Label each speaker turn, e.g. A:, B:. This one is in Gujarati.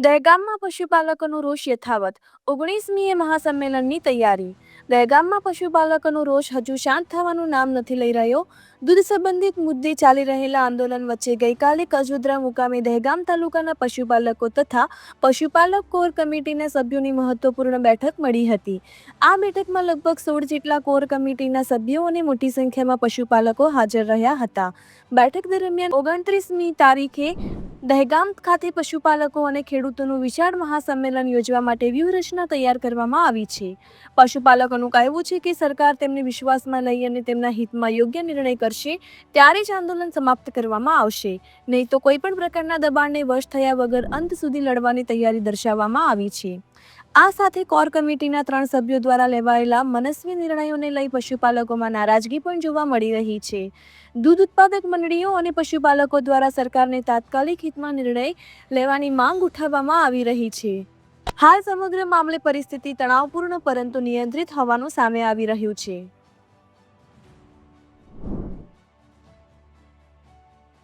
A: દહેગામમાં પશુપાલકોનો રોષ યથાવત 19મીએ મહાસંમેલનની તૈયારી। દહેગામમાં પશુપાલકોનો રોષ હજુ શાંત થવાનું નામ નથી લઈ રહ્યો। દૂધ સંબંધિત મુદ્દે ચાલી રહેલા આંદોલન વચ્ચે ગઈકાલે કજુદ્રા મુકામે દહેગામ તાલુકાના પશુપાલકો તથા પશુપાલક કોર કમિટીના સભ્યોની મહત્વપૂર્ણ બેઠક મળી હતી। આ બેઠકમાં લગભગ 16 જેટલા કોર કમિટીના સભ્યો અને મોટી સંખ્યામાં પશુપાલકો હાજર રહ્યા હતા। બેઠક દરમિયાન 29મી તારીખે દહેગામ ખાતે પશુપાલકો અને ખેડૂતોનું વિશાળ મહાસંમેલન યોજવા માટે વ્યૂહરચના તૈયાર કરવામાં આવી છે। પશુપાલકોનું કહેવું છે કે સરકાર તેમને વિશ્વાસમાં લઈ અને તેમના હિતમાં યોગ્ય નિર્ણય કરશે ત્યારે જ આંદોલન સમાપ્ત કરવામાં આવશે, નહીં તો કોઈ પણ પ્રકારના દબાણને વશ થયા વગર અંત સુધી લડવાની તૈયારી દર્શાવવામાં આવી છે। આ સાથે કોર કમિટીના 3 સભ્યો દ્વારા લેવાયેલા મનસ્વી નિર્ણયોને લઈ પશુપાલકોમાં નારાજગી પણ જોવા મળી રહી છે। દૂધ ઉત્પાદક મંડળીઓ અને પશુપાલકો દ્વારા સરકારને તાત્કાલિક હિતમાં નિર્ણય લેવાની માંગ ઉઠાવવામાં આવી રહી છે। હાલ સમગ્ર મામલે પરિસ્થિતિ તણાવપૂર્ણ પરંતુ નિયંત્રિત હોવાનું સામે આવી રહ્યું છે।